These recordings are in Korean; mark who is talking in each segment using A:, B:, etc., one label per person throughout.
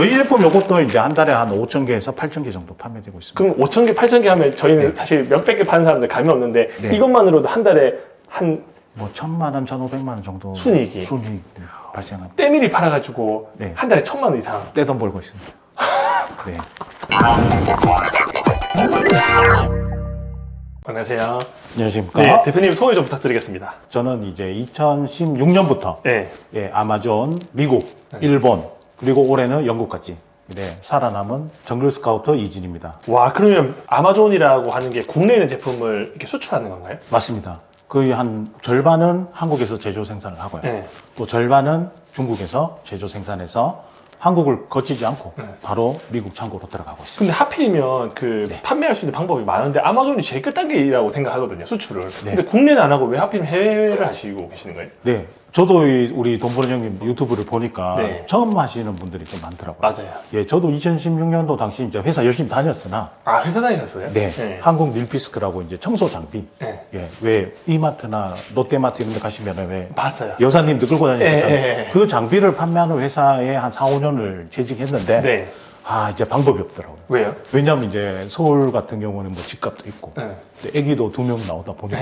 A: 저희 제품 요것도 이제 한 달에 한 5,000개에서 8,000개 정도 판매되고 있습니다.
B: 그럼 5,000개, 8,000개 하면 저희는 사실 몇백 개 파는 사람들 감이 없는데 이것만으로도 한 달에 한
A: 뭐 1,000만 원, 1,500만 원 정도
B: 순이익이
A: 발생합니다.
B: 때밀이 팔아가지고 한 달에 1,000만 원 이상
A: 떼돈 벌고 있습니다. 네.
B: 안녕하세요.
A: 안녕하십니까?
B: 네, 대표님 소개 좀 부탁드리겠습니다.
A: 저는 이제 2016년부터
B: 네.
A: 아마존, 미국, 일본, 그리고 올해는 영국까지 살아남은 정글 스카우터 이진입니다.
B: 와, 그러면 아마존이라고 하는 게 국내에 있는 제품을 이렇게 수출하는 건가요?
A: 맞습니다. 거의 한 절반은 한국에서 제조 생산을 하고요.
B: 네.
A: 또 절반은 중국에서 제조 생산해서 한국을 거치지 않고 바로 미국 창고로 들어가고 있습니다.
B: 근데 하필이면 판매할 수 있는 방법이 많은데 아마존이 제일 끝단계라고 생각하거든요, 수출을. 근데 국내는 안 하고 왜 하필이면 해외를 하시고 계시는 거예요?
A: 네. 저도 우리 돈 버는 형님 유튜브를 보니까 처음 하시는 분들이 좀 많더라고요.
B: 맞아요.
A: 예, 저도 2016년도 당시 이제 회사 열심히 다녔으나
B: 아, 회사 다니셨어요?
A: 네. 한국 밀피스크라고 이제 청소 장비. 예, 왜 이마트나 롯데마트 이런 데 가시면 왜
B: 봤어요.
A: 여사님들 끌고 다니는 그 장비를 판매하는 회사에 한 4, 5년을 재직했는데 이제 방법이 없더라고요.
B: 왜요?
A: 왜냐하면 이제 서울 같은 경우는 뭐 집값도 있고 또 애기도 2명 나오다 보니까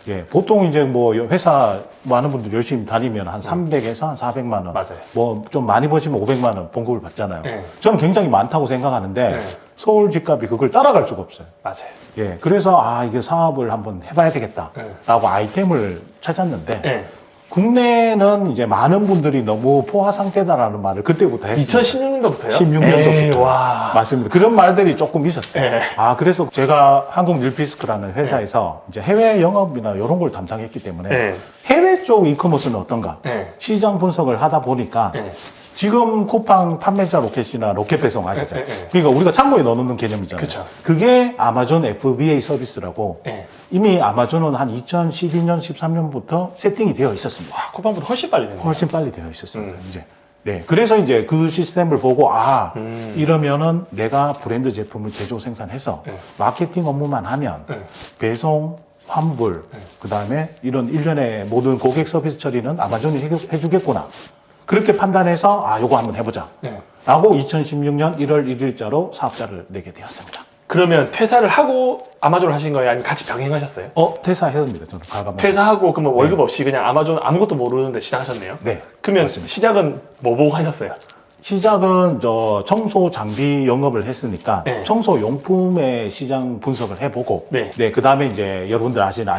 A: 예, 보통 이제 뭐 회사 많은 분들 열심히 다니면 한 300에서 한 400만 원.
B: 맞아요.
A: 뭐 좀 많이 버시면 500만 원 봉급을 받잖아요. 저는 굉장히 많다고 생각하는데 서울 집값이 그걸 따라갈 수가 없어요.
B: 맞아요.
A: 예, 그래서 이게 사업을 한번 해봐야 되겠다라고 아이템을 찾았는데 국내는 이제 많은 분들이 너무 포화 상태다라는 말을 그때부터 했습니다.
B: 2016년도부터요?
A: 16년도부터.
B: 와.
A: 맞습니다. 그런 말들이 조금 있었어요. 그래서 제가 한국 밀피스크라는 회사에서 이제 해외 영업이나 이런 걸 담당했기 때문에 해외 쪽 이커머스는 어떤가 시장 분석을 하다 보니까 지금 쿠팡 판매자 로켓이나 로켓 배송 아시죠? 그러니까 우리가 창고에 넣어놓는 개념이잖아요.
B: 그쵸.
A: 그게 아마존 FBA 서비스라고 이미 아마존은 한 2012년, 13년부터 세팅이 되어 있었습니다.
B: 와, 쿠팡보다 훨씬 빨리 됐네요.
A: 훨씬 빨리 되어 있었습니다. 이제. 네. 그래서 이제 그 시스템을 보고 이러면은 내가 브랜드 제품을 제조 생산해서 마케팅 업무만 하면 배송, 환불, 그다음에 이런 일련의 모든 고객 서비스 처리는 아마존이 해주겠구나. 그렇게 판단해서 요거 한번 해보자. 라고 2016년 1월 1일자로 사업자를 내게 되었습니다.
B: 그러면 퇴사를 하고 아마존을 하신 거예요? 아니면 같이 병행하셨어요?
A: 퇴사했습니다. 저는 과감하게.
B: 퇴사하고 그러면 월급 없이 그냥 아마존 아무것도 모르는데 시작하셨네요?
A: 네.
B: 그러면
A: 맞습니다.
B: 시작은 뭐 보고 하셨어요?
A: 시작은 청소 장비 영업을 했으니까 청소 용품의 시장 분석을 해보고 그 다음에 이제 여러분들 아시는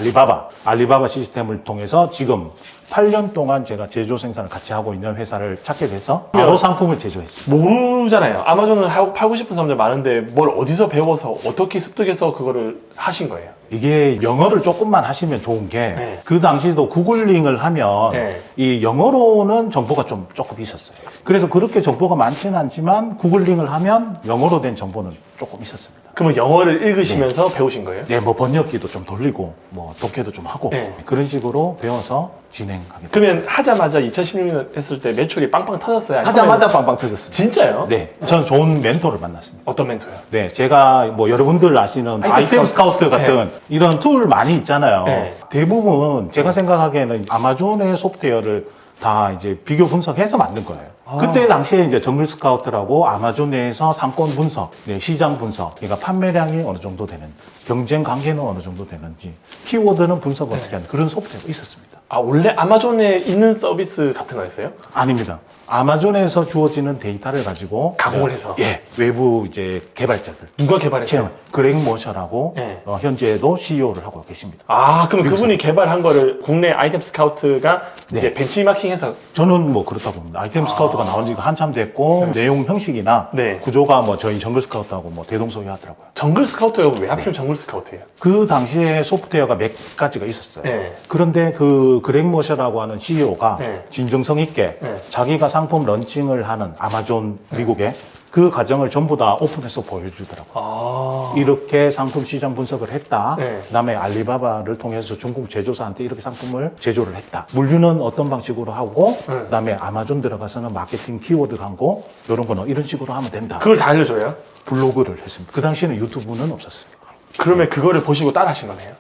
A: 알리바바 시스템을 통해서 지금 8년 동안 제가 제조 생산을 같이 하고 있는 회사를 찾게 돼서 바로 상품을 제조했습니다.
B: 모르잖아요. 아마존을 팔고 싶은 사람들 많은데 뭘 어디서 배워서 어떻게 습득해서 그거를 하신 거예요?
A: 이게 영어를 조금만 하시면 좋은 게 그 당시도 구글링을 하면 이 영어로는 정보가 조금 있었어요. 그래서 그렇게 정보가 많지는 않지만 구글링을 하면 영어로 된 정보는 조금 있었습니다.
B: 그러면 영어를 읽으시면서 배우신 거예요?
A: 네, 뭐 번역기도 좀 돌리고 뭐 독해도 좀 하고 그런 식으로 배워서 진행하게 됐어요.
B: 그러면 하자마자 2016년 했을 때 매출이 빵빵 터졌어요? 아니면
A: 하자마자 빵빵 터졌습니다.
B: 진짜요?
A: 네, 저는 좋은 멘토를 만났습니다.
B: 어떤 멘토요?
A: 네, 제가 뭐 여러분들 아시는 아이템 스카우트 같은 이런 툴 많이 있잖아요. 대부분 제가 생각하기에는 아마존의 소프트웨어를 다 이제 비교 분석해서 만든 거예요. 그때 당시에 이제 정글 스카우트라고 아마존 내에서 상권 분석, 시장 분석, 그러니까 판매량이 어느 정도 되는, 경쟁 관계는 어느 정도 되는지, 키워드는 분석 어떻게 하는 그런 소프트웨어가 있었습니다.
B: 원래 아마존에 있는 서비스 같은 거였어요?
A: 아닙니다. 아마존에서 주어지는 데이터를 가지고
B: 가공을 해서?
A: 외부 이제 개발자들.
B: 누가 개발했어요?
A: 그렉 모셔라고 현재도 CEO를 하고 계십니다.
B: 그럼 그분이 개발한 거를 국내 아이템 스카우트가 이제 벤치마킹해서
A: 저는 뭐 그렇다고 봅니다. 아이템 스카우트가 나온 지가 한참 됐고 내용 형식이나 구조가 뭐 저희 정글 스카우트하고 뭐 대동소이하더라고요.
B: 정글 스카우트가 왜 하필 정글 스카우트예요?
A: 그 당시에 소프트웨어가 몇 가지가 있었어요. 그런데 그 그렉 모셔라고 하는 CEO가 진정성 있게 자기가 상품 런칭을 하는 아마존 미국에 그 과정을 전부 다 오픈해서 보여주더라고요. 이렇게 상품 시장 분석을 했다. 그다음에 알리바바를 통해서 중국 제조사한테 이렇게 상품을 제조를 했다. 물류는 어떤 방식으로 하고 그다음에 아마존 들어가서는 마케팅 키워드 광고 이런 거는 이런 식으로 하면 된다.
B: 그걸 다 알려줘요?
A: 블로그를 했습니다. 그 당시에는 유튜브는 없었습니다.
B: 그러면 그거를 보시고 따라 하신 거네요?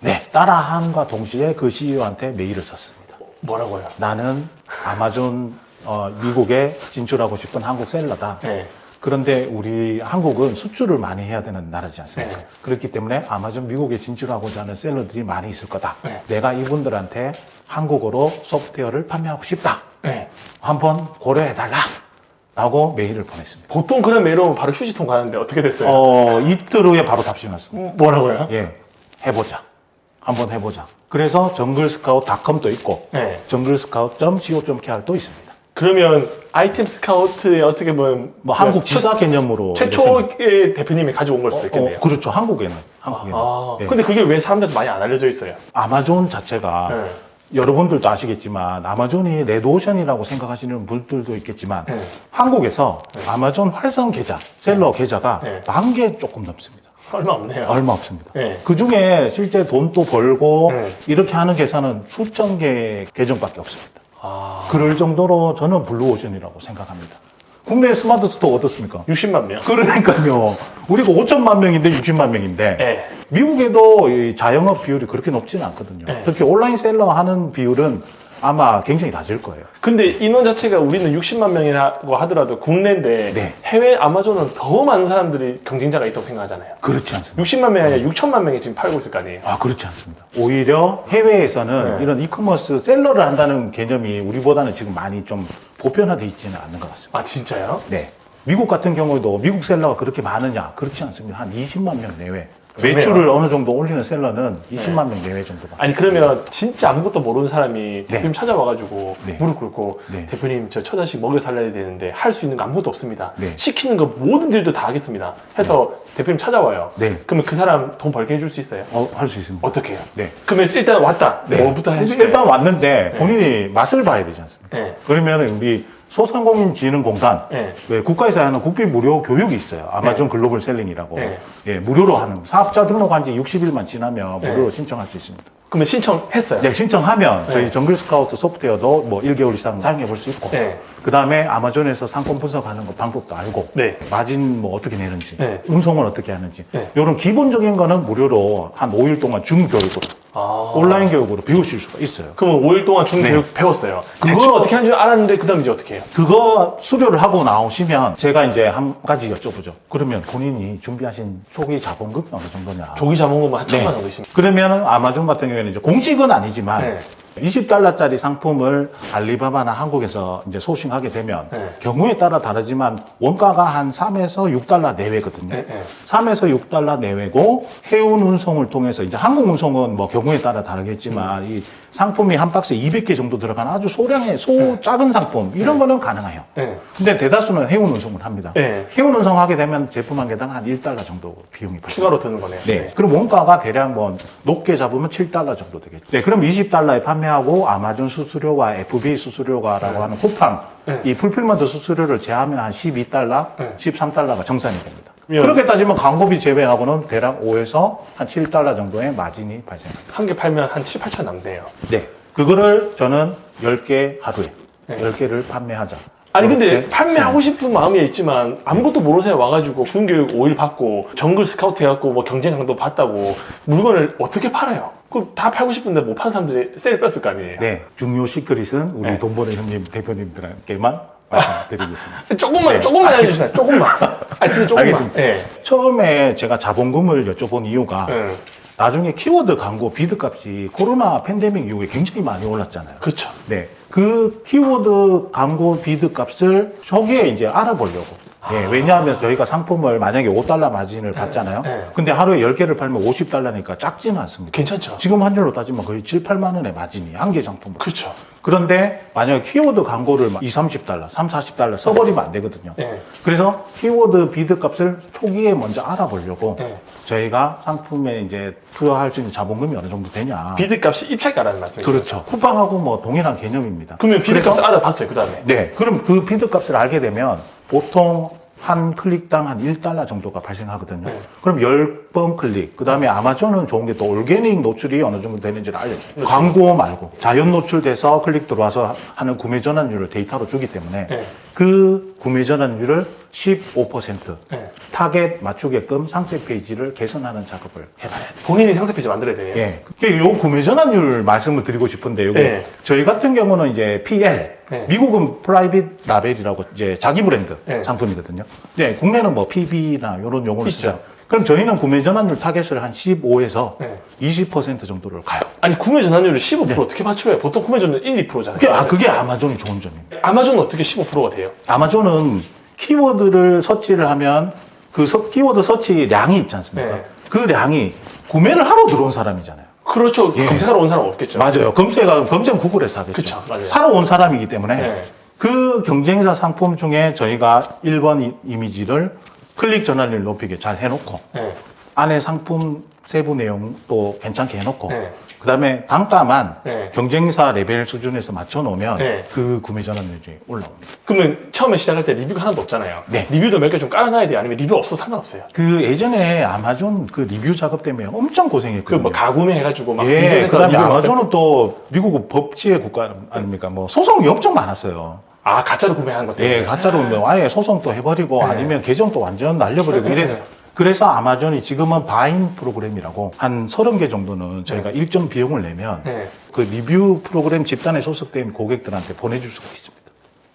A: 네. 따라함과 동시에 그 CEO한테 메일을 썼습니다.
B: 뭐라고요?
A: 나는 아마존 미국에 진출하고 싶은 한국 셀러다.
B: 네.
A: 그런데 우리 한국은 수출을 많이 해야 되는 나라지 않습니까?
B: 네.
A: 그렇기 때문에 아마존 미국에 진출하고자 하는 셀러들이 많이 있을 거다.
B: 네.
A: 내가 이분들한테 한국어로 소프트웨어를 판매하고 싶다.
B: 네.
A: 한번 고려해달라. 라고 메일을 보냈습니다.
B: 보통 그런 메일 오면 바로 휴지통 가는데 어떻게 됐어요?
A: 이틀 후에 바로 답신이 왔습니다.
B: 뭐라고요?
A: 예, 해보자. 한번 해보자. 그래서 정글스카우트닷컴도 있고,
B: 네.
A: 정글스카우트.co.kr도 있습니다.
B: 그러면 아이템 스카우트에 어떻게 보면
A: 뭐 한국 지사 개념으로
B: 최초의 대표님이 가져온 걸 수도 있겠네요.
A: 그렇죠. 한국에는. 예.
B: 근데 그게 왜 사람들한테 많이 안 알려져 있어요?
A: 아마존 자체가
B: 네.
A: 여러분들도 아시겠지만 아마존이 레드오션이라고 생각하시는 분들도 있겠지만
B: 네.
A: 한국에서 아마존 활성 계좌, 셀러 계좌가
B: 네.
A: 10,000개 조금 넘습니다.
B: 얼마 없네요.
A: 얼마 없습니다.
B: 네.
A: 그 중에 실제 돈도 벌고
B: 네.
A: 이렇게 하는 계산은 수천 개 계정밖에 없습니다.
B: 아,
A: 그럴 정도로 저는 블루오션이라고 생각합니다. 국내 스마트 스토어 어떻습니까?
B: 60만 명.
A: 그러니까요. 우리가 5천만 명인데 60만 명인데
B: 네.
A: 미국에도 이 자영업 비율이 그렇게 높지는 않거든요.
B: 네.
A: 특히 온라인 셀러 하는 비율은 아마 굉장히 낮을 거예요.
B: 근데 인원 자체가 우리는 60만 명이라고 하더라도 국내인데
A: 네.
B: 해외 아마존은 더 많은 사람들이 경쟁자가 있다고 생각하잖아요.
A: 그렇지 않습니다.
B: 60만 명이 아니라 6천만 명이 지금 팔고 있을 거 아니에요.
A: 그렇지 않습니다. 오히려 해외에서는
B: 네.
A: 이런 이커머스 셀러를 한다는 개념이 우리보다는 지금 많이 좀 보편화되어 있지는 않는 것 같습니다.
B: 아, 진짜요?
A: 네. 미국 같은 경우에도 미국 셀러가 그렇게 많으냐? 그렇지 않습니다. 한 20만 명 내외.
B: 좋네요.
A: 매출을 어느 정도 올리는 셀러는 20만 명 내외 정도가.
B: 아니 그러면 진짜 아무것도 모르는 사람이 대표님
A: 네.
B: 찾아와가지고
A: 네.
B: 무릎 꿇고
A: 네.
B: 대표님 저 처자식 먹여 살려야 되는데 할 수 있는 거 아무것도 없습니다.
A: 네.
B: 시키는 거 모든 일도 다 하겠습니다. 해서 대표님 찾아와요.
A: 네.
B: 그러면 그 사람 돈 벌게 해줄 수 있어요?
A: 할 수 있습니다.
B: 어떻게 해요?
A: 네.
B: 그러면 일단 왔다.
A: 네.
B: 뭐부터 하실까요?
A: 일단 왔는데 본인이 맛을 봐야 되지 않습니까?
B: 네.
A: 그러면 우리 소상공인진흥공단
B: 네.
A: 국가에서 하는 국비 무료 교육이 있어요. 아마존 글로벌 셀링이라고.
B: 네.
A: 예, 무료로 하는 사업자 등록한 지 60일만 지나면 무료로
B: 네.
A: 신청할 수 있습니다.
B: 그러면 신청했어요?
A: 네, 신청하면
B: 네.
A: 저희 정글 스카우트 소프트웨어도 뭐 1개월 이상 사용해 볼 수 있고,
B: 네.
A: 그 다음에 아마존에서 상품 분석하는 거 방법도 알고,
B: 네.
A: 마진 뭐 어떻게 내는지,
B: 네.
A: 운송을 어떻게 하는지,
B: 네.
A: 이런 기본적인 거는 무료로 한 5일 동안 중교육으로,
B: 아.
A: 온라인 교육으로 배우실 수가 있어요.
B: 그러면 5일 동안 중교육
A: 네.
B: 배웠어요.
A: 그거-
B: 대충 어떻게 하는 줄 알았는데 그 다음 이제 어떻게 해요?
A: 그거 수료를 하고 나오시면 제가 이제 한 가지 여쭤보죠. 그러면 본인이 준비하신 초기 자본금이 어느 정도냐?
B: 조기 자본금은 한
A: 네.
B: 1,000만 정도 있습니다.
A: 그러면은 아마존 같은 경우에는 이제 공식은 아니지만
B: 네.
A: 20달러짜리 상품을 알리바바나 한국에서 이제 소싱하게 되면
B: 네.
A: 경우에 따라 다르지만 원가가 한 3에서 6달러 내외거든요.
B: 네, 네.
A: 3에서 6달러 내외고 해운 운송을 통해서 이제 항공 운송은 뭐 경우에 따라 다르겠지만 이 상품이 한 박스에 200개 정도 들어가는 아주 소량의 작은 상품 이런 거는 가능해요.
B: 네.
A: 근데 대다수는 해운 운송을 합니다.
B: 네.
A: 해운 운송하게 되면 제품 한 개당 한 1달러 정도 비용이 발생.
B: 추가로 드는 거네요.
A: 네. 그럼 원가가 대략 뭐 높게 잡으면 7달러 정도 되겠죠. 네. 그럼 20달러에 판매하고 아마존 수수료와 FBA 수수료가라고 하는 쿠팡
B: 네.
A: 이 풀필먼트 수수료를 제하면 한 12달러,
B: 네.
A: 13달러가 정산이 됩니다.
B: 그러면-
A: 그렇게 따지면 광고비 제외하고는 대략 5에서 한 7달러 정도의 마진이 발생합니다.
B: 한 개 팔면 한 7, 8천 남네요.
A: 네. 그거를 저는 10개 하루에
B: 네.
A: 10개를 판매하자.
B: 아니 근데
A: 이렇게
B: 판매하고 싶은 마음이 있지만 아무것도 모르는 사람이 와가지고 중교육 5일 받고 정글 스카우트 해갖고 뭐 경쟁 강도 봤다고 물건을 어떻게 팔아요? 그럼 다 팔고 싶은데 못 파는 사람들이 세일 뺐을 거 아니에요?
A: 네. 중요 시크릿은 우리
B: 네.
A: 돈버는 형님 대표님들께만 말씀드리겠습니다.
B: 조금만,
A: 네.
B: 조금만 알려주세요. 조금만. 진짜 조금만.
A: 알겠습니다.
B: 네.
A: 처음에 제가 자본금을 여쭤본 이유가
B: 네.
A: 나중에 키워드 광고 비드 값이 코로나 팬데믹 이후에 굉장히 많이 올랐잖아요.
B: 그렇죠.
A: 네. 그 키워드 광고 비드 값을 초기에 이제 알아보려고. 예, 왜냐하면 저희가 상품을 만약에 5달러 마진을 받잖아요.
B: 네.
A: 근데 하루에 10개를 팔면 50달러니까 작지는 않습니다.
B: 괜찮죠.
A: 지금 환율로 따지면 거의 7, 8만 원의 마진이 한 개 상품으로.
B: 그렇죠.
A: 그런데 만약에 키워드 광고를 20, 30달러, 3, 40달러 써버리면 안 되거든요.
B: 네.
A: 그래서 키워드 비드 값을 초기에 먼저 알아보려고
B: 네.
A: 저희가 상품에 이제 투여할 수 있는 자본금이 어느 정도 되냐.
B: 비드 값이 입찰가라는 말씀이죠.
A: 그렇죠. 쿠팡하고 뭐 동일한 개념입니다.
B: 그러면 비드
A: 그래서-
B: 값을 알아봤어요. 그 다음에.
A: 네. 그럼 그 비드 값을 알게 되면 보통 한 클릭당 한 1달러 정도가 발생하거든요.
B: 네.
A: 그럼 10번 클릭. 그 다음에 아마존은 좋은 게 또 올게닉 노출이 어느 정도 되는지를 알려줘요.
B: 그렇죠.
A: 광고 말고 자연 노출돼서 클릭 들어와서 하는 구매 전환율을 데이터로 주기 때문에
B: 네.
A: 그 구매 전환율을 15%
B: 네.
A: 타겟 맞추게끔 상세 페이지를 개선하는 작업을 해봐야 돼요.
B: 본인이 상세 페이지 만들어야 돼요.
A: 예. 요 구매 전환율 말씀을 드리고 싶은데, 요거
B: 네.
A: 저희 같은 경우는 이제 PL,
B: 네.
A: 미국은 프라이빗 라벨이라고 이제 자기 브랜드
B: 네.
A: 상품이거든요. 네, 국내는 뭐 PB나 이런 용어를
B: 있죠.
A: 쓰죠. 그럼 저희는 구매 전환율 타겟을 한 15에서
B: 네.
A: 20% 정도를 가요.
B: 아니 구매 전환율을 15% 어떻게 맞춰요? 보통 구매 전환율 1, 2%잖아요.
A: 그게 아마존이 좋은 점입니다.
B: 아마존은 어떻게 15%가 돼요?
A: 아마존은 키워드를 서치를 하면 그 키워드 서치량이 있지 않습니까?
B: 네.
A: 그 량이 구매를 하러 들어온 사람이잖아요.
B: 그렇죠.
A: 예.
B: 검색하러 온 사람 없겠죠.
A: 맞아요. 검색은 구글에서 하겠죠.
B: 그쵸, 맞아요.
A: 사러 온 사람이기 때문에
B: 네.
A: 그 경쟁사 상품 중에 저희가 1번 이미지를 클릭 전환율 높이게 잘 해놓고
B: 네.
A: 안에 상품 세부 내용도 괜찮게 해놓고
B: 네.
A: 그다음에 단가만
B: 네.
A: 경쟁사 레벨 수준에서 맞춰놓으면
B: 네.
A: 그 구매 전환율이 올라옵니다.
B: 그러면 처음에 시작할 때 리뷰가 하나도 없잖아요.
A: 네.
B: 리뷰도 몇 개 좀 깔아놔야 돼요? 아니면 리뷰 없어도 상관없어요?
A: 그 예전에 아마존 그 리뷰 작업 때문에 엄청
B: 그
A: 고생했거든요.
B: 뭐 가구매 해가지고 막
A: 예,
B: 리뷰해서
A: 그다음에
B: 리뷰
A: 아마존은 또 미국 법치의 국가 아닙니까? 뭐 소송이 엄청 많았어요.
B: 아 가짜로 구매하는 것 때문에.
A: 예, 가짜로 뭐 아예 소송도 해버리고
B: 네.
A: 아니면 계정도 완전 날려버리고
B: 네,
A: 이래서
B: 네.
A: 그래서 아마존이 지금은 바인 프로그램이라고 한 30개 정도는 저희가 일정 비용을 내면
B: 네.
A: 그 리뷰 프로그램 집단에 소속된 고객들한테 보내줄 수가 있습니다.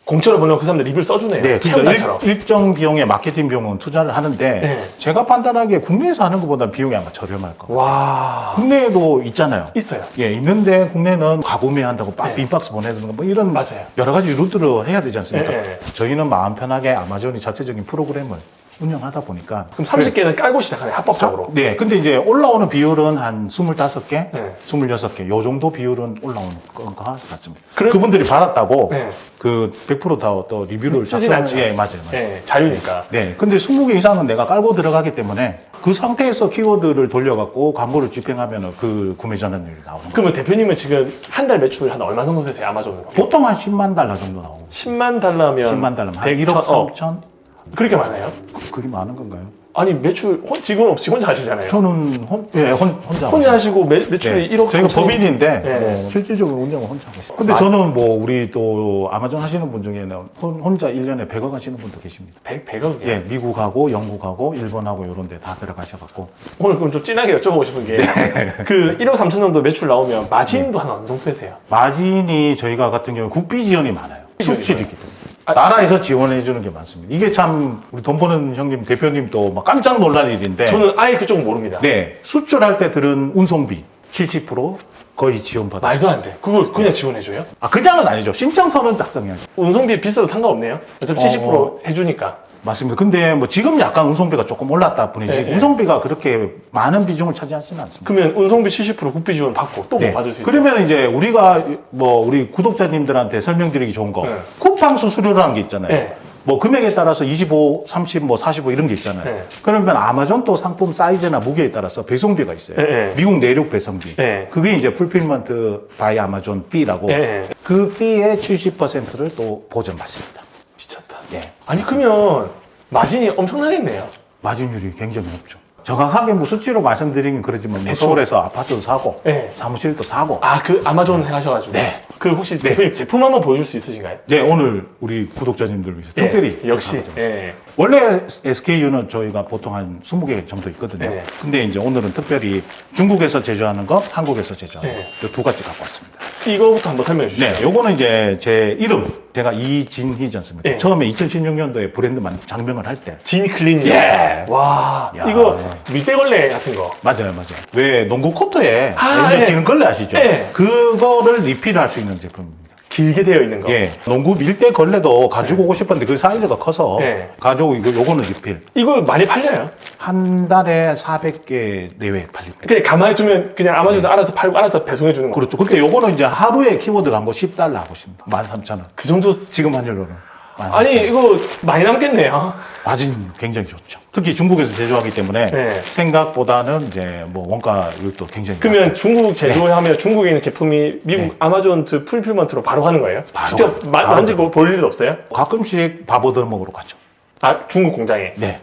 B: 공짜로 보내면 그 사람들 리뷰를 써주네요.
A: 네,
B: 체험단처럼.
A: 그러니까 일정 비용의 마케팅 비용은 투자를 하는데
B: 네.
A: 제가 판단하기에 국내에서 하는 것보다 비용이 아마 저렴할 겁니다.
B: 와.
A: 국내에도 있잖아요.
B: 있어요.
A: 예, 있는데 국내는 가구매한다고
B: 네.
A: 빈박스 보내는 거 뭐 이런
B: 맞아요.
A: 여러 가지 루트를 해야 되지 않습니까?
B: 네, 네.
A: 저희는 마음 편하게 아마존이 자체적인 프로그램을 운영하다 보니까
B: 그럼 30개는 깔고 시작하네, 합법적으로.
A: 네, 근데 이제 올라오는 비율은 한 25개,
B: 네.
A: 26개 요 정도 비율은 올라오는 것 같습니다.
B: 그럼-
A: 그분들이 받았다고
B: 네.
A: 그 100% 또 리뷰를
B: 쓰진 않죠.
A: 예, 맞아요.
B: 네, 자유니까.
A: 네, 근데 20개 이상은 내가 깔고 들어가기 때문에 그 상태에서 키워드를 돌려갖고 광고를 집행하면 그 구매 전환율이 나오는 거예요.
B: 그러면 대표님은 지금 한 달 매출 한 얼마 정도 되세요, 아마존으로?
A: 보통 한 10만 달러 정도 나오고
B: 10만 달러면
A: 10만 달러면 한
B: 100,
A: 1억
B: 1000,
A: 3천?
B: 그렇게 많아요?
A: 그게 많은 건가요?
B: 아니 매출 직원 없이 혼자 하시잖아요.
A: 저는 혼자
B: 혼자 하시고 매출이 1억
A: 저희가
B: 3천.
A: 법인인데
B: 네.
A: 뭐 실질적으로 운영을 혼자 하고 있어요. 근데 저는 뭐 우리 또 아마존 하시는 분 중에는 혼자 1년에 100억 하시는 분도 계십니다.
B: 100억이요?
A: 예, 미국하고 영국하고 일본하고 이런 데 다 들어가셔갖고
B: 오늘 그럼 좀 진하게 여쭤보고 싶은 게 그 1억 3천 정도 매출 나오면 마진도 한 어느 정도 되세요?
A: 마진이 저희가 같은 경우는 국비 지원이 많아요.
B: 지원이요?
A: 수출이기 때문에.
B: 아,
A: 나라에서 지원해 주는 게 많습니다. 이게 참 우리 돈 버는 형님 대표님도 막 깜짝 놀란 일인데
B: 저는 아예 그쪽은 모릅니다.
A: 네, 수출할 때 들은 운송비 70% 거의 지원받아요.
B: 말도 안 돼. 그걸 그냥 지원해줘요?
A: 아, 그냥은 아니죠. 신청서는 작성해야죠.
B: 운송비 비싸도 상관없네요. 어차피 70% 해주니까.
A: 맞습니다. 근데 뭐 지금 약간 운송비가 조금 올랐다 뿐이지
B: 네,
A: 운송비가 그렇게 많은 비중을 차지하지는 않습니다.
B: 그러면 운송비 70% 국비 지원 받고 또 뭐 받을 수 있어요?
A: 그러면 이제 우리가 뭐 우리 구독자님들한테 설명드리기 좋은 거
B: 네.
A: 쿠팡 수수료라는 게 있잖아요.
B: 네.
A: 뭐 금액에 따라서 25, 30, 뭐 45 이런 게 있잖아요.
B: 네.
A: 그러면 아마존 또 상품 사이즈나 무게에 따라서 배송비가 있어요.
B: 네.
A: 미국 내륙 배송비.
B: 네.
A: 그게 이제 풀필먼트 바이 아마존 피라고
B: 네.
A: 그 피의 70%를 또 보전받습니다.
B: 미쳤다.
A: 예.
B: 아니 그러면 마진이 엄청나겠네요.
A: 마진율이 굉장히 높죠. 정확하게 뭐 수치로 말씀드리긴 그러지만 뭐
B: 대충.
A: 서울에서 아파트도 사고
B: 네.
A: 사무실도 사고.
B: 아 그 아마존 하셔가지고.
A: 네.
B: 그 혹시 대표님 제품 한번 보여줄 수 있으신가요?
A: 네, 오늘 우리 구독자님들 위해서 특별히
B: 역시.
A: 제가 가져왔습니다.
B: 예.
A: 원래 SKU는 저희가 보통 한 20개 정도 있거든요.
B: 네.
A: 근데 이제 오늘은 특별히 중국에서 제조하는 것, 한국에서 제조하는
B: 네.
A: 것, 두 가지 갖고 왔습니다.
B: 이거부터 한번 설명해 주시죠.
A: 네, 요거는 이제 제 이름, 제가 이진희지 않습니까?
B: 네.
A: 처음에 2016년도에 브랜드 장명을 할 때.
B: 진 클린.
A: 예.
B: 와.
A: 야.
B: 이거 밀대걸레 같은 거.
A: 맞아요. 왜 농구 코트에
B: 아,
A: 옛날
B: 네.
A: 기능걸레 아시죠?
B: 네.
A: 그거를 리필할 수 있는 제품입니다.
B: 길게 되어 있는 거.
A: 예, 농구 밀대 걸레도 가지고 오고 싶었는데 그 사이즈가 커서
B: 네.
A: 가지고 요거는 리필.
B: 이거 많이 팔려요?
A: 한 달에 400개 내외 팔립니다.
B: 그냥 가만히 두면 그냥 아마존에서 알아서 팔고 알아서 배송해 주는 거.
A: 그렇죠. 근데 요거는 이제 하루에 키워드 광고 10달러 하고 있습니다. 13,000원.
B: 그 정도.
A: 지금 환율로는. 13,000원.
B: 아니 이거 많이 남겠네요.
A: 마진 굉장히 좋죠. 특히 중국에서 제조하기 때문에
B: 네.
A: 생각보다는 이제 뭐 원가 이것도 굉장히
B: 그러면 중국 제조하면 중국에 있는 제품이 미국
A: 네.
B: 아마존 풀필먼트로 바로 가는 거예요?
A: 바로
B: 직접
A: 가요. 바로
B: 만지고 볼 일은 없어요?
A: 가끔씩 밥 얻어 먹으러 가죠.
B: 아 중국 공장에.
A: 네.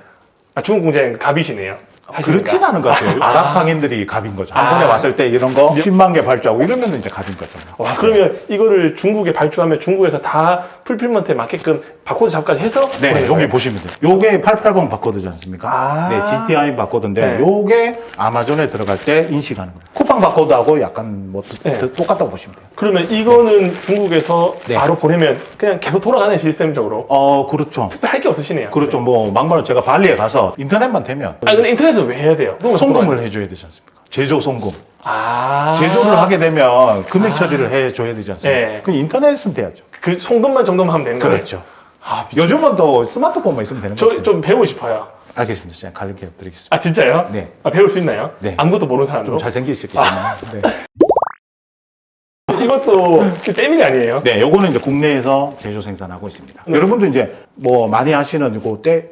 B: 아 중국 공장에 갑이시네요. 사실인가?
A: 그렇진 않은 것 같아요. 아랍 상인들이 갑인 거죠. 한 번에 왔을 때 이런 거 10만 개 발주하고 이러면 이제 갑인 거죠.
B: 와 그러면 이거를 중국에 발주하면 중국에서 다 풀필먼트에 맞게끔 바코드 작업까지 해서
A: 네,
B: 보내는
A: 여기
B: 거예요?
A: 보시면 돼요. 요게 880 바코드지 않습니까?
B: 아.
A: 네, GTI 바코드인데
B: 네.
A: 요게 아마존에 들어갈 때 인식하는 거예요. 쿠팡 바코드하고 약간 뭐
B: 네.
A: 똑같다고 보시면 돼요.
B: 그러면 이거는 중국에서
A: 네.
B: 바로 보내면 그냥 계속 돌아가는 시스템적으로
A: 그렇죠.
B: 할 게 없으시네요.
A: 그렇죠. 뭐 막말로 제가 발리에 가서 인터넷만 되면
B: 아 근데 인터넷은 왜 해야 돼요?
A: 송금을 해줘야 되지 않습니까? 제조 송금.
B: 아
A: 제조를 하게 되면 금액 처리를 해줘야 되지 않습니까?
B: 네.
A: 그 인터넷은 돼야죠.
B: 그 송금만 정도만 하면 되는 거예요?
A: 그렇죠.
B: 아,
A: 요즘은 또 스마트폰만 있으면 되는 거예요.
B: 저 좀 배우고 싶어요.
A: 알겠습니다. 제가 가르쳐 드리겠습니다.
B: 아 진짜요?
A: 네.
B: 아 배울 수 있나요?
A: 네.
B: 아무것도 모르는 사람도?
A: 좀 잘생기셨기 때문에. 네.
B: 이것도 그 때밀이 아니에요?
A: 네, 요거는 이제 국내에서 제조 생산하고 있습니다.
B: 네.
A: 여러분도 이제 뭐 많이 하시는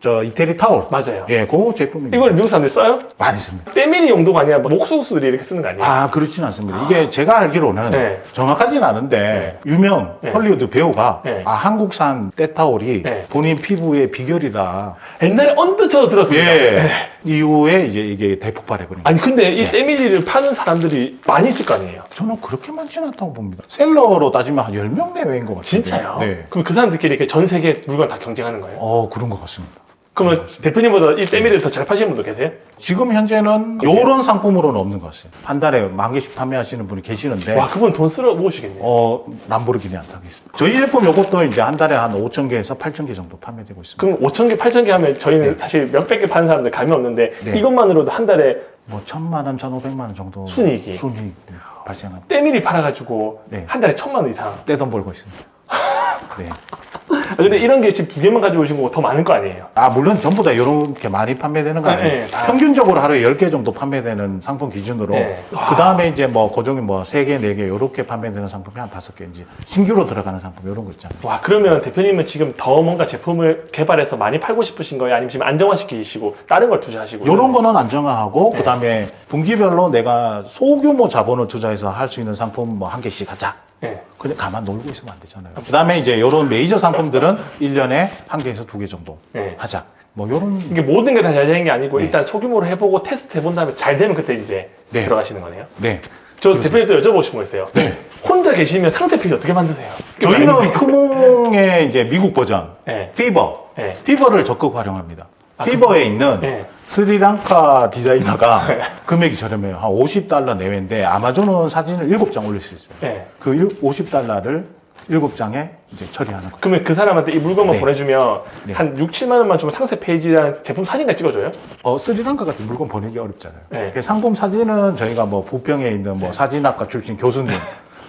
A: 저 이태리 타올.
B: 맞아요.
A: 예, 그 제품입니다.
B: 이걸 미국 사람들 써요?
A: 많이 씁니다.
B: 때밀이 용도가 아니라 뭐 옥수수들이 이렇게 쓰는 거 아니에요?
A: 아, 그렇지는 않습니다. 이게 제가 알기로는
B: 네.
A: 정확하지는 않은데 유명
B: 네.
A: 헐리우드 배우가
B: 네.
A: 한국산 때타올이
B: 네.
A: 본인 피부의 비결이다.
B: 옛날에 언뜻 저도 들었습니다.
A: 예.
B: 네.
A: 이후에 이제 이게 대폭발해버린 거예요.
B: 아니 근데 이
A: 네.
B: 때밀이를 파는 사람들이 많이 있을 거 아니에요?
A: 저는 그렇게 많지는 않다고 봅니다. 셀러로 따지면 한 10명 내외인 것 같아요.
B: 진짜요?
A: 네.
B: 그럼 그 사람들끼리 이렇게 전 세계 물건 다 경쟁하는 거예요?
A: 그런 것 같습니다.
B: 그러면 대표님보다 이 때밀이를 더 잘 파시는 분도 계세요?
A: 지금 현재는 이런 상품으로는 없는 것 같아요. 한 달에 10,000개씩 판매하시는 분이 계시는데,
B: 와 그분 돈 쓰러 모으시겠네요.
A: 람보르기니 안 타겠습니다. 저희 제품 이것도 이제 한 달에 한 5,000개에서 8,000개 정도 판매되고 있습니다.
B: 그럼 5,000개, 8,000개 하면 저희는
A: 네.
B: 사실 몇백 개 파는 사람들 감이 없는데
A: 네.
B: 이것만으로도 한 달에
A: 뭐 1,000만 원, 1,500만 원 정도
B: 순이익이.
A: 순이익 발생합니다.
B: 때밀이 팔아가지고
A: 네.
B: 한 달에 1,000만 원 이상.
A: 떼돈 벌고 있습니다. 네.
B: 아, 근데 이런 게 지금 2개만 가지고 오신 거 더 많을 거 아니에요?
A: 물론 전부 다 이렇게 많이 판매되는 건
B: 네,
A: 아니에요.
B: 네, 다.
A: 평균적으로 하루에 10개 정도 판매되는 상품 기준으로,
B: 네.
A: 그 다음에 이제 뭐, 고종이 뭐, 3개, 4개, 이렇게 판매되는 상품이 한 5개, 이제 신규로 들어가는 상품, 이런 거 있잖아요.
B: 와 그러면 대표님은 지금 더 뭔가 제품을 개발해서 많이 팔고 싶으신 거예요? 아니면 지금 안정화시키시고 다른 걸 투자하시고?
A: 이런 거는 안정화하고,
B: 네.
A: 그 다음에 분기별로 내가 소규모 자본을 투자해서 할 수 있는 상품 뭐, 한 개씩 하자.
B: 네.
A: 그냥 가만 놀고 있으면 안 되잖아요. 그 다음에 이제 이런 메이저 상품들은 1년에 1개에서 2개 정도
B: 네.
A: 하자. 뭐, 요런.
B: 이게 모든 게 다 잘 되는 게 아니고
A: 네.
B: 일단 소규모로 해보고 테스트 해본 다음에 잘 되면 그때 이제
A: 네.
B: 들어가시는 거네요?
A: 네.
B: 저 대표님도 여쭤보고 싶은 거 있어요.
A: 네.
B: 혼자 계시면 상세 페이지 어떻게 만드세요?
A: 저희는 크몽의 이제 미국 버전,
B: 네.
A: 피버.
B: 네.
A: 피버를 적극 활용합니다.
B: 아,
A: 피버에 있는
B: 네.
A: 스리랑카 디자이너가 금액이 저렴해요. 한 $50 내외인데 아마존은 사진을 7장 올릴 수 있어요.
B: 네.
A: 그 $50을 7장에 이제 처리하는 거예요.
B: 그러면 그 사람한테 이 물건만
A: 네.
B: 보내주면
A: 네.
B: 한 6, 7만 원만 주면 상세 페이지랑 제품 사진까지 찍어줘요?
A: 스리랑카 같은 물건 보내기 어렵잖아요.
B: 네.
A: 그 상품 사진은 저희가 뭐 부평에 있는 뭐 사진학과 출신 교수님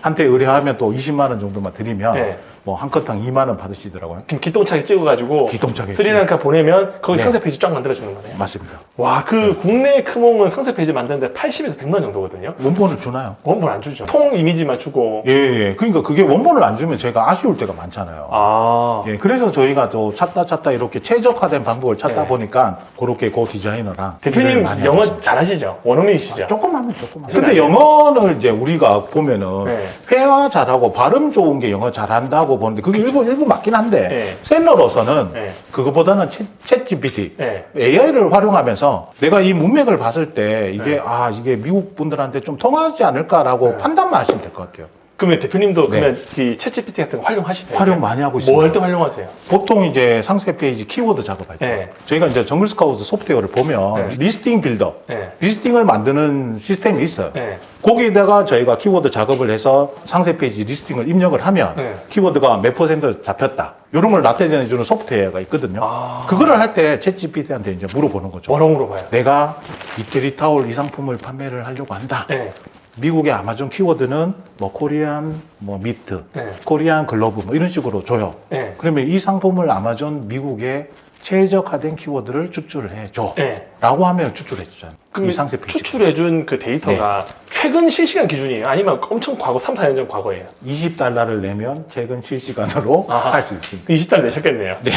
A: 한테 의뢰하면 또 20만 원 정도만 드리면
B: 네.
A: 뭐 한 건당 2만 원 받으시더라고요.
B: 그럼 기똥차게 찍어가지고
A: 기똥차게
B: 스리랑카 보내면 거기
A: 네.
B: 상세 페이지 쫙 만들어주는 거네요?
A: 맞습니다.
B: 와, 그 국내 크몽은 상세 페이지 만드는데 80에서 100만 원 정도거든요?
A: 원본을 주나요?
B: 원본 안 주죠. 통 이미지만 주고.
A: 예, 예. 그러니까 그게 원본을 안 주면 제가 아쉬울 때가 많잖아요.
B: 아.
A: 예, 그래서 저희가 또 찾다 이렇게 최적화된 방법을 찾다
B: 네.
A: 보니까 그렇게 고 디자이너랑
B: 대표님
A: 일을 많이 하고
B: 영어
A: 있습니다.
B: 잘하시죠? 원어민이시죠?
A: 조금 하면.
B: 아니에요?
A: 근데 영어를 이제 우리가 보면은
B: 네.
A: 회화 잘하고 발음 좋은 게 영어 잘한다고 보는데 그게 일부 맞긴 한데
B: 네.
A: 셀러로서는
B: 네.
A: 그거보다는 챗 GPT
B: 네.
A: AI를 활용하면서 내가 이 문맥을 봤을 때 이게 이게 미국 분들한테 좀 통하지 않을까라고
B: 네.
A: 판단만 하시면 될 것 같아요.
B: 그러면 대표님도
A: 네.
B: 그러면 이 챗GPT 같은 거 활용하시나요?
A: 활용 많이 하고 있습니다.
B: 뭐 할 때 활용하세요?
A: 보통 이제 상세 페이지 키워드 작업할 때
B: 네.
A: 저희가 이제 정글 스카우트 소프트웨어를 보면
B: 네.
A: 리스팅 빌더,
B: 네.
A: 리스팅을 만드는 시스템이 있어요.
B: 네.
A: 거기에다가 저희가 키워드 작업을 해서 상세 페이지 리스팅을 입력을 하면
B: 네.
A: 키워드가 몇 퍼센트 잡혔다. 이런 걸 나타내주는 소프트웨어가 있거든요.
B: 아.
A: 그거를 할 때 챗GPT한테 이제 물어보는 거죠.
B: 뭐라고 물어봐요?
A: 내가 이태리 타올 이 상품을 판매를 하려고 한다.
B: 네.
A: 미국의 아마존 키워드는 뭐 코리안 뭐 미트,
B: 네.
A: 코리안 글러브 뭐 이런 식으로 줘요.
B: 네.
A: 그러면 이 상품을 아마존 미국에 최적화된 키워드를 추출을 해줘.
B: 네.
A: 라고 하면 추출해 주잖아요.
B: 그럼
A: 이 상세 페이지.
B: 추출해준 그 데이터가 최근 실시간 기준이에요? 아니면 엄청 과거 3, 4년 전 과거예요?
A: $20를 내면 최근 실시간으로
B: 아하.
A: 할 수 있습니다.
B: 20달 내셨겠네요.
A: 네,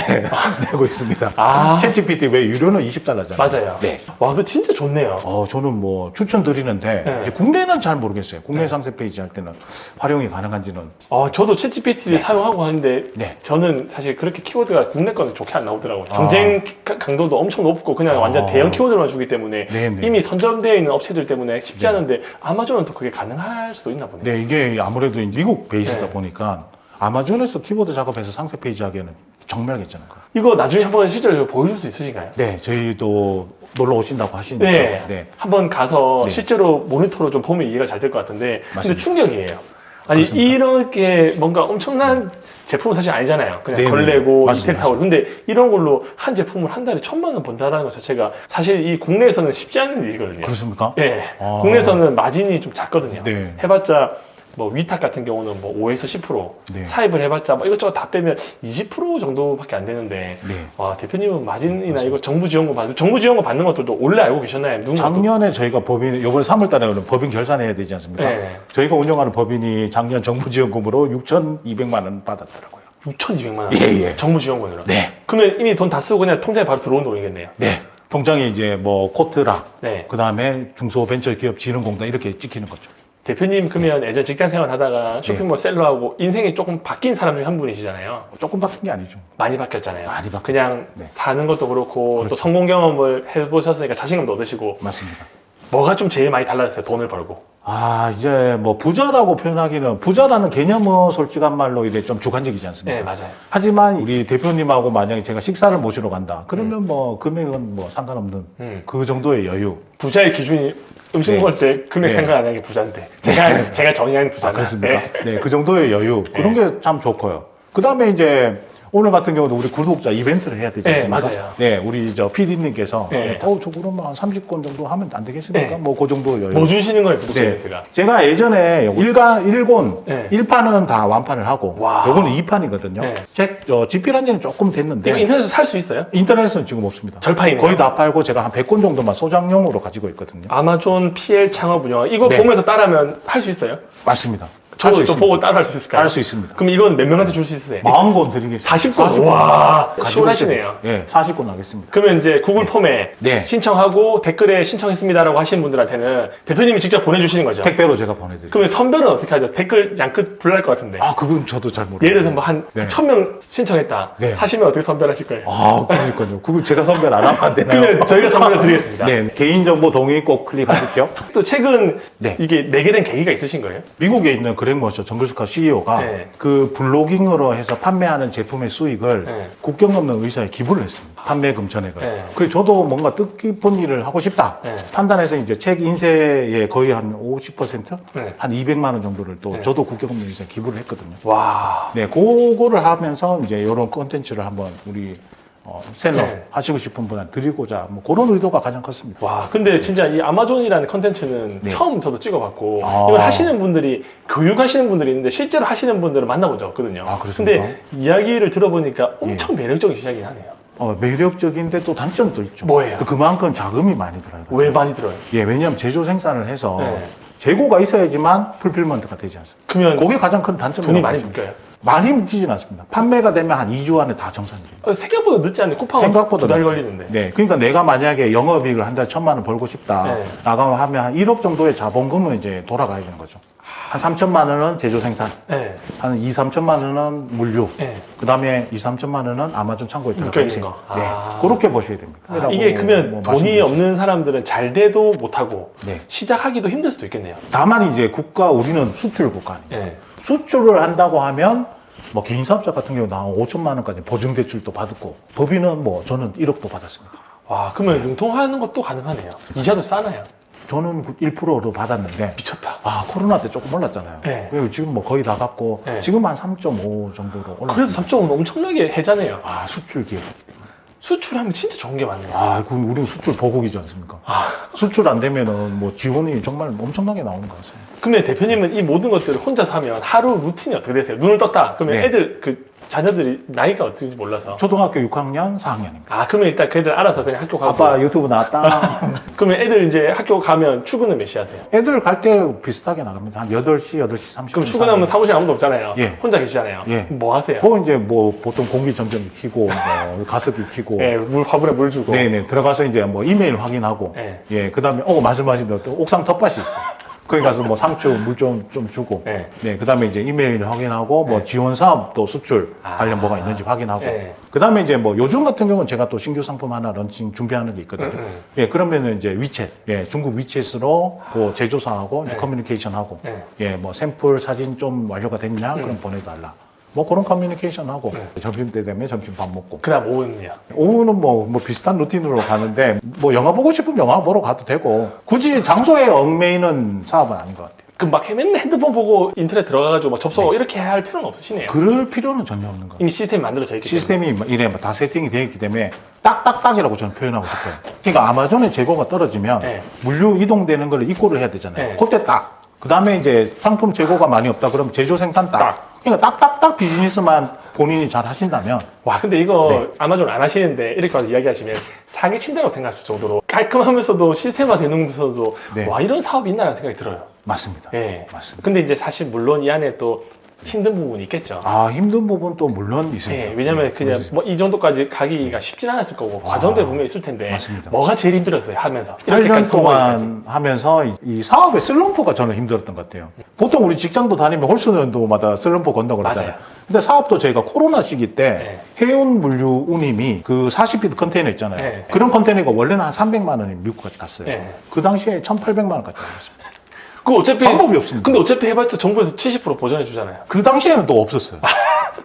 A: 내고 있습니다.
B: 아.
A: 챗GPT 왜 유료는 $20잖아요.
B: 맞아요.
A: 네.
B: 와, 그거 진짜 좋네요.
A: 저는 뭐 추천드리는데
B: 네.
A: 이제 국내는 잘 모르겠어요. 국내
B: 네.
A: 상세 페이지 할 때는 활용이 가능한지는.
B: 저도 챗GPT를 사용하고 하는데
A: 네.
B: 저는 사실 그렇게 키워드가 국내 거는 좋게 안 나오더라고요. 경쟁 강도도 엄청 높고 그냥 완전 대형 키워드만 주기 때문에
A: 네, 네.
B: 이미 선점되어 있는 업체들 때문에 쉽지
A: 네.
B: 않은데 아마존은 또 그게 가능할 수도 있나 보네요.
A: 네, 이게 아무래도 이제 미국 베이스다
B: 네.
A: 보니까 아마존에서 키워드 작업해서 상세 페이지 하기에는 정말 괜찮은 거예요.
B: 이거 나중에 한번 실제로 보여줄 수 있으신가요?
A: 네, 저희도 놀러 오신다고 하시니까.
B: 네.
A: 네.
B: 한번 가서
A: 네.
B: 실제로 모니터로 좀 보면 이해가 잘 될 것 같은데 근데
A: 맞습니다.
B: 충격이에요. 아니
A: 그렇습니까?
B: 이렇게 뭔가 엄청난 제품은 사실 아니잖아요. 그냥
A: 네네.
B: 걸레고
A: 맞습니다.
B: 이택타올. 근데 이런 걸로 한 제품을 한 달에 1,000만 원 번다라는 것 자체가 사실 이 국내에서는 쉽지 않은 일이거든요.
A: 그렇습니까?
B: 예.
A: 아.
B: 국내에서는 마진이 좀 작거든요.
A: 네.
B: 해봤자 뭐 위탁 같은 경우는 뭐 5에서 10%,
A: 네.
B: 사입을 해봤자 뭐 이것저것 다 빼면 20% 정도밖에 안 되는데
A: 네.
B: 와 대표님은 마진이나 이거 정부 지원금 받는 정부 지원금 받는 것들도 원래 알고 계셨나요? 누군가 또-
A: 작년에 저희가 법인, 이번 3월달에 법인 결산해야 되지 않습니까?
B: 네.
A: 저희가 운영하는 법인이 작년 정부 지원금으로 6,200만 원 받았더라고요.
B: 6,200만 원.
A: 예, 예.
B: 정부 지원금으로.
A: 네.
B: 그러면 이미 돈 다 쓰고 그냥 통장에 바로 들어온 돈이겠네요.
A: 네. 통장에 이제 뭐 코트라,
B: 네.
A: 그 다음에 중소벤처기업진흥공단 이렇게 찍히는 거죠.
B: 대표님 그러면 예전 직장 생활 하다가 쇼핑몰 셀러하고 인생이 조금 바뀐 사람 중에 한 분이시잖아요.
A: 조금 바뀐 게 아니죠.
B: 많이 바뀌었잖아요.
A: 많이 바뀌었죠.
B: 그냥
A: 네.
B: 사는 것도 그렇고 또
A: 그렇죠.
B: 성공 경험을 해보셨으니까 자신감도 얻으시고
A: 맞습니다.
B: 뭐가 좀 제일 많이 달라졌어요? 돈을 벌고.
A: 아, 이제 뭐 부자라고 표현하기는, 부자라는 개념은 솔직한 말로 이게 좀 주관적이지 않습니까?
B: 네, 맞아요.
A: 하지만 우리 대표님하고 만약에 제가 식사를 모시러 간다. 그러면 뭐 금액은 뭐 상관없는 그 정도의 여유.
B: 부자의 기준이 음식
A: 네.
B: 먹을 때 금액
A: 네.
B: 생각 안 하는 게 부자인데 제가 정의하는 부자는
A: 그렇습니까? 네, 그 정도의 여유. 그런 게 참 좋고요. 그 다음에 이제 오늘 같은 경우도 우리 구독자 이벤트를 해야 되지
B: 네,
A: 않습니까?
B: 맞아요.
A: 네, 우리 저 PD님께서
B: 네.
A: 저 그러면 한 30건 정도 하면 안 되겠습니까?
B: 네.
A: 뭐 그 정도 여유.
B: 뭐 주시는 거예요, 구독자
A: 네.
B: 이벤트가?
A: 제가 예전에 일권
B: 네.
A: 1판은 다 완판을 하고
B: 와.
A: 요거는 2판이거든요.
B: 네.
A: 집필한 지는 조금 됐는데
B: 이거 인터넷에서 살 수 있어요?
A: 인터넷에는 지금 없습니다.
B: 절판이네요.
A: 거의 다 팔고 제가 한 100권 정도만 소장용으로 가지고 있거든요.
B: 아마존 PL 창업 운영 이거
A: 네.
B: 보면서 따라하면 할 수 있어요?
A: 맞습니다.
B: 저도
A: 할수
B: 또 보고 따라 할 수 있을까요?
A: 할 수 있습니다.
B: 그럼 이건 몇 명한테 줄 수 있으세요?
A: 40권 드리겠습니다.
B: 40권? 와, 시원하시네요.
A: 네, 40권 하겠습니다.
B: 그러면 이제 구글 폼에
A: 네.
B: 신청하고 댓글에 신청했습니다라고 하시는 분들한테는 대표님이 직접 보내주시는 거죠?
A: 택배로 제가 보내드릴게요.
B: 그러면 선별은 어떻게 하죠? 댓글 양끝 불날 것 같은데.
A: 아, 그건 저도 잘 모르겠어요.
B: 예를 들어서 뭐 한
A: 네.
B: 1,000명 신청했다.
A: 네.
B: 사시면 어떻게 선별하실 거예요?
A: 아, 그러니까요. 그걸 제가 선별 안 하면 안 되나요?
B: 그러면 저희가 선별해 드리겠습니다.
A: 네, 개인정보 동의 꼭 클릭하십시오.
B: 또 최근
A: 네.
B: 이게 내게 된 계기가 있으신 거예요?
A: 미국에 있는 그렉머셔 정글스카 CEO가
B: 네.
A: 그 블로깅으로 해서 판매하는 제품의 수익을
B: 네.
A: 국경 넘는 의사에 기부를 했습니다. 판매금 전액을.
B: 네.
A: 그래서 저도 뭔가 뜻깊은 일을 하고 싶다.
B: 네.
A: 판단해서 이제 책 인쇄의 거의 한 50%?
B: 네.
A: 한 200만 원 정도를 또
B: 네.
A: 저도 국경 넘는 의사에 기부를 했거든요.
B: 와.
A: 네, 그거를 하면서 이제 이런 콘텐츠를 한번 우리 셀러
B: 네.
A: 하시고 싶은 분한테 드리고자 뭐 그런 의도가 가장 컸습니다.
B: 와, 근데 진짜 이 아마존이라는 컨텐츠는
A: 네.
B: 처음 저도 찍어봤고,
A: 아.
B: 이걸 하시는 분들이, 교육하시는 분들이 있는데, 실제로 하시는 분들은 만나본 적 없거든요.
A: 아, 그렇습니까?
B: 근데 이야기를 들어보니까 엄청 매력적인 시작이긴 하네요.
A: 매력적인데 또 단점도 있죠.
B: 뭐예요?
A: 그만큼 자금이 많이 들어요.
B: 왜 많이 들어요?
A: 예, 왜냐하면 제조 생산을 해서
B: 네.
A: 재고가 있어야지만 풀필먼트가 되지 않습니다.
B: 그러면
A: 그게 가장 큰 단점이라고
B: 돈이 많이
A: 보시면 돼요.
B: 묶여요.
A: 많이 묶이진 않습니다. 판매가 되면 한 2주 안에 다 정산이 됩니다.
B: 생각보다 늦지 않네. 쿠팡은
A: 생각보다
B: 2달
A: 늦죠.
B: 걸리는데.
A: 네, 그러니까 내가 만약에 영업이익을 한 달에 1,000만 원 벌고 싶다.
B: 네.
A: 라고 하면 한 1억 정도의 자본금은 이제 돌아가야 되는 거죠. 한 3천만 원은 제조 생산,
B: 네.
A: 한 2, 3천만 원은 물류,
B: 네.
A: 그 다음에 2, 3천만 원은 아마존 창고에 들어가
B: 묶여있는
A: 있어요.
B: 거.
A: 네,
B: 아.
A: 그렇게 보셔야 됩니다.
B: 아, 이게 그러면
A: 뭐
B: 돈이
A: 말씀드리죠.
B: 없는 사람들은 잘 돼도 못하고,
A: 네.
B: 시작하기도 힘들 수도 있겠네요.
A: 다만 이제 우리는 수출 국가 아니에요.
B: 네.
A: 수출을 한다고 하면 뭐 개인 사업자 같은 경우는 한 5천만 원까지 보증 대출도 받았고 법인은 뭐 저는 1억도 받았습니다.
B: 와, 그러면 융통하는 것도 가능하네요. 이자도 싸나요?
A: 저는 1%로 받았는데
B: 미쳤다.
A: 코로나 때 조금 올랐잖아요.
B: 네.
A: 그리고 지금 뭐 거의 다 갚고
B: 네.
A: 지금 한 3.5 정도로 올랐습니다.
B: 그래도 3.5는 엄청나게 해자네요.
A: 수출 기업.
B: 수출하면 진짜 좋은 게 많네요.
A: 그럼 우리는 수출 보국이지 않습니까?
B: 아.
A: 수출 안 되면은 뭐 지원이 정말 엄청나게 나오는 것 같습니다.
B: 그러면 대표님은 이 모든 것들을 혼자서 하면 하루 루틴이 어떻게 되세요? 눈을 떴다. 그러면
A: 네.
B: 애들 자녀들이 나이가 어떤지 몰라서.
A: 초등학교 6학년, 4학년입니다.
B: 그러면 일단 걔들 알아서 그냥 학교 가고.
A: 아빠 유튜브 나왔다.
B: 그러면 애들 이제 학교 가면 출근은 몇 시 하세요?
A: 애들 갈 때 비슷하게 나갑니다. 한 8시, 8시 30분.
B: 그럼 출근하면 사무실 아무도 없잖아요.
A: 예.
B: 혼자 계시잖아요.
A: 예.
B: 뭐 하세요?
A: 이제 뭐 보통 공기청정기 켜고 뭐 가습기 켜고
B: 예, 화분에 물 주고.
A: 네네 들어가서 이제 뭐 이메일 확인하고
B: 네.
A: 예 그다음에 말씀하신 대로 또 옥상 텃밭이 있어요. 거기 가서 뭐 상추 물 좀 주고
B: 네.
A: 네 그다음에 이제 이메일 확인하고 뭐
B: 네.
A: 지원 사업도 수출
B: 아.
A: 관련 뭐가 있는지 확인하고
B: 네.
A: 그다음에 이제 뭐 요즘 같은 경우는 제가 또 신규 상품 하나 런칭 준비하는 게 있거든요. 예 그러면은 이제 위챗 중국 위챗으로 그 제조사하고 이제
B: 네.
A: 커뮤니케이션하고
B: 네.
A: 뭐 샘플 사진 좀 완료가 됐냐 그럼 보내달라. 뭐 그런 커뮤니케이션 하고 점심 때 되면 점심 밥 먹고
B: 그다음 오후는요?
A: 오후는 뭐 비슷한 루틴으로 가는데 뭐 영화 보고 싶으면 영화 보러 가도 되고 굳이 장소에 얽매이는 사업은 아닌 것 같아요.
B: 그럼 막 맨날 핸드폰 보고 인터넷 들어가가지고 막 접속 이렇게 할 필요는 없으시네요.
A: 그럴 필요는 전혀 없는 것 같아요.
B: 이미 시스템이 만들어져 있기 때문에.
A: 시스템이 이래 다 세팅이 되어 있기 때문에 딱딱딱이라고 저는 표현하고 싶어요. 그러니까 아마존의 재고가 떨어지면
B: 네.
A: 물류 이동되는 걸 입고를 해야 되잖아요.
B: 네.
A: 그때 딱. 그 다음에 이제 상품 재고가 많이 없다 그러면 제조 생산 딱.
B: 딱.
A: 그러니까 딱딱딱 비즈니스만 본인이 잘 하신다면
B: 와 근데 이거
A: 네.
B: 아마존 안 하시는데 이렇게 와서 이야기하시면 사기친다고 생각할 정도로 깔끔하면서도 시스템화 되면서도
A: 네.
B: 와 이런 사업이 있나라는 생각이 들어요.
A: 맞습니다.
B: 네.
A: 맞습니다.
B: 근데 이제 사실 물론 이 안에 또 힘든 부분이 있겠죠.
A: 아 힘든 부분도 물론 있습니다.
B: 네, 왜냐면 그냥
A: 그렇죠.
B: 뭐 이 정도까지 가기가 쉽진 않았을 거고 과정들이 분명히 있을 텐데
A: 맞습니다.
B: 뭐가 제일 힘들었어요 하면서
A: 8년
B: 성공하기까지?
A: 동안 하면서 이 사업의 슬럼프가 저는 힘들었던 것 같아요. 보통 우리 직장도 다니면 홀수년도마다 슬럼프 건다고 그러잖아요.
B: 맞아요.
A: 근데 사업도 저희가 코로나 시기 때 해운 물류 운임이 그 40피트 컨테이너 있잖아요.
B: 네.
A: 그런 컨테이너가 원래는 한 300만 원이 미국까지 갔어요.
B: 네.
A: 그 당시에 1,800만 원까지 갔어요.
B: 그 어차피
A: 방법이 없습니다.
B: 근데 어차피 해봤자 정부에서 70% 보전해 주잖아요.
A: 그 당시에는 또 없었어요.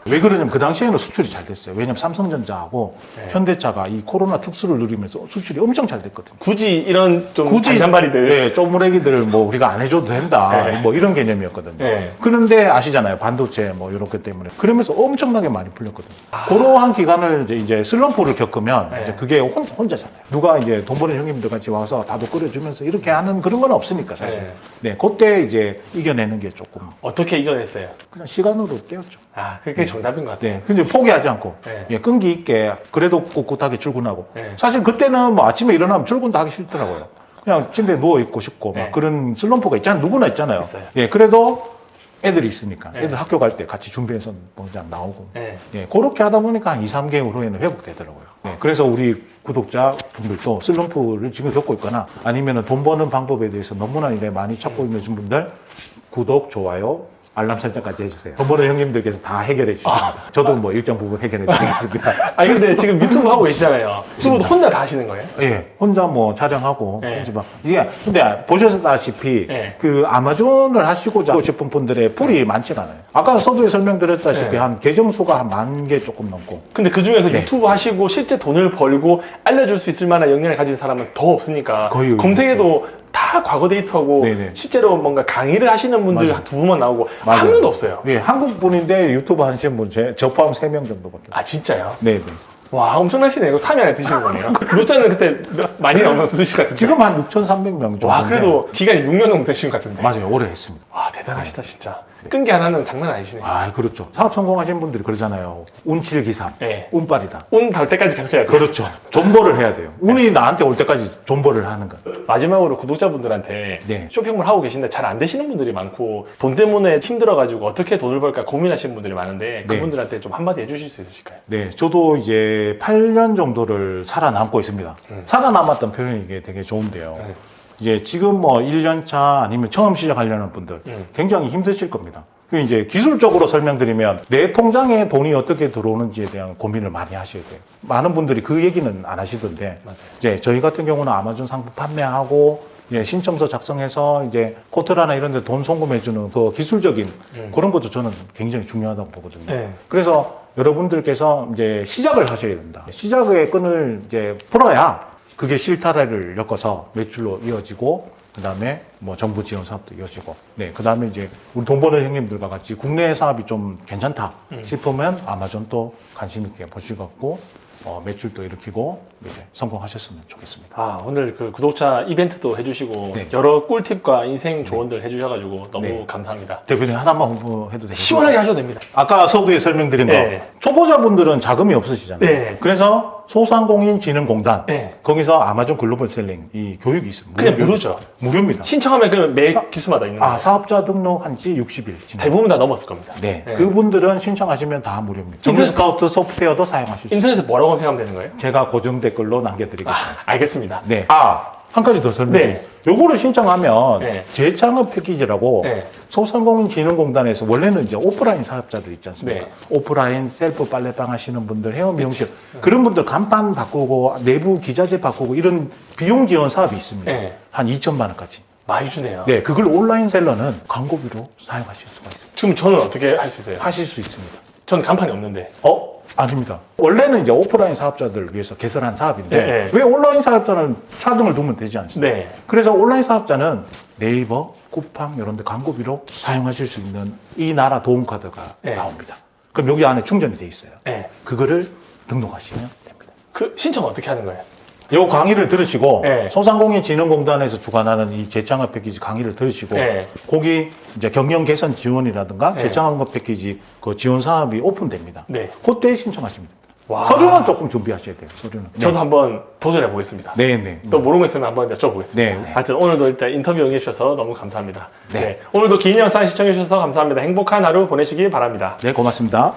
A: 왜 그러냐면 그 당시에는 수출이 잘 됐어요. 왜냐면 삼성전자하고
B: 네.
A: 현대차가 이 코로나 특수를 누리면서 수출이 엄청 잘 됐거든요.
B: 굳이 이런 좀
A: 굳이
B: 잔잔바리들
A: 네, 쪼무레기들 뭐 우리가 안 해줘도 된다
B: 네.
A: 뭐 이런 개념이었거든요.
B: 네.
A: 그런데 아시잖아요, 반도체 뭐 이런 것 때문에 그러면서 엄청나게 많이 풀렸거든요. 그러한 기간을 이제 슬럼프를 겪으면
B: 네.
A: 이제 그게 혼자잖아요. 누가 이제 돈 버는 형님들 같이 와서 다도 끓여주면서 이렇게 하는 그런 건 없으니까 사실.
B: 네.
A: 네, 그때 이제 이겨내는 게 조금
B: 어떻게 이겨냈어요?
A: 그냥 시간으로 깨웠죠.
B: 아 그게 정답인 것 같아요.
A: 네, 근데 포기하지 않고
B: 네.
A: 예, 끈기 있게 그래도 꿋꿋하게 출근하고
B: 네.
A: 사실 그때는 뭐 아침에 일어나면 출근도 하기 싫더라고요. 그냥 침대에 누워 있고 싶고 막
B: 네.
A: 그런 슬럼프가 있잖아요. 누구나 있잖아요.
B: 있어요.
A: 예, 그래도 애들이 있으니까
B: 네.
A: 애들 학교 갈 때 같이 준비해서 뭐 그냥 나오고
B: 네.
A: 예, 그렇게 하다 보니까 한 2, 3개월 후에는 회복되더라고요. 예, 그래서 우리 구독자 분들도 슬럼프를 지금 겪고 있거나 아니면 돈 버는 방법에 대해서 너무나 이제 많이 찾고 있는 분들 구독, 좋아요, 알람 설정까지 해주세요. 돈 버는 형님들께서 다 해결해 주십니다. 저도 뭐 일정 부분 해결해 드리겠습니다.
B: 아니 근데 지금 유튜브 하고 계시잖아요. 유튜브도 혼자 다 하시는 거예요?
A: 예, 혼자 뭐 촬영하고
B: 네.
A: 편집하고 이게 근데 보셨다시피
B: 네.
A: 그 아마존을 하시고자 하고 싶은 분들의 풀이 많지가 않아요. 아까 서두에 설명드렸다시피
B: 네.
A: 한 계정 수가 한 10,000개 조금 넘고
B: 근데 그 중에서
A: 네.
B: 유튜브 하시고 실제 돈을 벌고 알려줄 수 있을 만한 역량을 가진 사람은 더 없으니까
A: 거의
B: 검색해도 다 과거 데이터하고
A: 네네.
B: 실제로 뭔가 강의를 하시는 분들
A: 맞아요.
B: 한 두 분만 나오고
A: 맞아요.
B: 한 명도 없어요.
A: 예, 한국 분인데 유튜브 하시는 분 저 포함 3명 정도밖에 없어요.
B: 아 진짜요?
A: 네, 네.
B: 와 엄청나시네. 이거 3위 안에 드시는 거네요. 구독자는 그때 많이 없으실 것 같은데.
A: 지금 한 6,300명 정도.
B: 와 그래도 기간이 6년 정도 되신 것 같은데.
A: 맞아요. 오래 했습니다.
B: 와 대단하시다 진짜. 끈기 하나는 장난 아니시네.
A: 아, 그렇죠. 사업 성공하신 분들이 그러잖아요. 운칠기삼,
B: 네.
A: 운빨이다.
B: 운 닿을 때까지 계속 해야 돼요.
A: 그렇죠. 존버를 해야 돼요. 운이 나한테 올 때까지 존버를 하는 거.
B: 마지막으로 구독자분들한테
A: 네.
B: 쇼핑몰 하고 계신데 잘 안 되시는 분들이 많고 돈 때문에 힘들어가지고 어떻게 돈을 벌까 고민하시는 분들이 많은데
A: 네.
B: 그분들한테 좀 한마디 해주실 수 있으실까요?
A: 네, 저도 이제 8년 정도를 살아남고 있습니다. 살아남았던 표현이 이게 되게 좋은데요. 이제 지금 뭐 1년 차 아니면 처음 시작하려는 분들 굉장히 힘드실 겁니다. 그 이제 기술적으로 설명드리면 내 통장에 돈이 어떻게 들어오는지에 대한 고민을 많이 하셔야 돼요. 많은 분들이 그 얘기는 안 하시던데
B: 맞아요.
A: 이제 저희 같은 경우는 아마존 상품 판매하고 이제 신청서 작성해서 이제 코트라나 이런 데 돈 송금해주는 그 기술적인 그런 것도 저는 굉장히 중요하다고 보거든요.
B: 네.
A: 그래서 여러분들께서 이제 시작을 하셔야 된다. 시작의 끈을 이제 풀어야 그게 실타래를 엮어서 매출로 이어지고 그다음에 뭐 정부 지원 사업도 이어지고 네 그다음에 이제 우리 돈 버는 형님들과 같이 국내 사업이 좀 괜찮다 싶으면 아마존도 관심 있게 보시고 매출도 일으키고 이제 성공하셨으면 좋겠습니다.
B: 아 오늘 그 구독자 이벤트도 해주시고
A: 네.
B: 여러 꿀팁과 인생 조언들 해주셔가지고 너무
A: 네.
B: 감사합니다.
A: 대표님 하나만 홍보해도 되겠습니까?
B: 시원하게 하셔도 됩니다.
A: 아까 서두에 설명드린 거
B: 네.
A: 초보자분들은 자금이 없으시잖아요.
B: 네.
A: 그래서 소상공인진흥공단
B: 네.
A: 거기서 아마존 글로벌 셀링 이 교육이 있습니다.
B: 그냥 무료죠.
A: 무료입니다.
B: 신청하면 그 매 기수마다 있는 거예요.
A: 사업자 등록한 지 60일 지나.
B: 대부분 다 넘었을 겁니다.
A: 네.
B: 네.
A: 그분들은 신청하시면 다 무료입니다. 정부 스카우트 소프트웨어도 사용하실 수 있어요.
B: 인터넷에 뭐라고 검색하면 되는 거예요?
A: 제가 고정 댓글로 남겨드리겠습니다.
B: 알겠습니다.
A: 네. 한 가지 더 설명드릴게요.
B: 네.
A: 요거를 신청하면
B: 네.
A: 재창업 패키지라고
B: 네.
A: 소상공인진흥공단에서 원래는 이제 오프라인 사업자들 있지 않습니까?
B: 네.
A: 오프라인 셀프 빨래방 하시는 분들, 헤어 미용실 그런 분들 간판 바꾸고 내부 기자재 바꾸고 이런 비용 지원 사업이 있습니다.
B: 네.
A: 한 2천만 원까지.
B: 많이 주네요.
A: 네, 그걸 온라인 셀러는 광고비로 사용하실 수가 있습니다.
B: 지금 저는 어떻게 할 수 있어요?
A: 하실 수 있습니다.
B: 전 간판이 없는데.
A: 아닙니다. 원래는 이제 오프라인 사업자들을 위해서 개설한 사업인데
B: 네.
A: 왜 온라인 사업자는 차등을 두면 되지 않습니까?
B: 네.
A: 그래서 온라인 사업자는 네이버, 쿠팡 이런 데 광고비로 사용하실 수 있는 이 나라 도움카드가
B: 네.
A: 나옵니다. 그럼 여기 안에 충전이 돼 있어요.
B: 네.
A: 그거를 등록하시면 됩니다.
B: 그 신청 어떻게 하는 거예요?
A: 요 강의를 들으시고
B: 네.
A: 소상공인진흥공단에서 주관하는 이 재창업 패키지 강의를 들으시고
B: 네.
A: 거기 이제 경영 개선 지원이라든가
B: 네.
A: 재창업 패키지 그 지원 사업이 오픈됩니다.
B: 네.
A: 그때 신청하시면 됩니다.
B: 와.
A: 서류는 조금 준비하셔야 돼요. 서류는.
B: 저도 한번 도전해 보겠습니다.
A: 네.
B: 또 모르는 거 있으면 한번 여쭤보겠습니다.
A: 네.
B: 하여튼 오늘도 일단 인터뷰 응해주셔서 너무 감사합니다.
A: 네.
B: 오늘도 긴 영상 시청해주셔서 감사합니다. 행복한 하루 보내시길 바랍니다.
A: 네, 고맙습니다.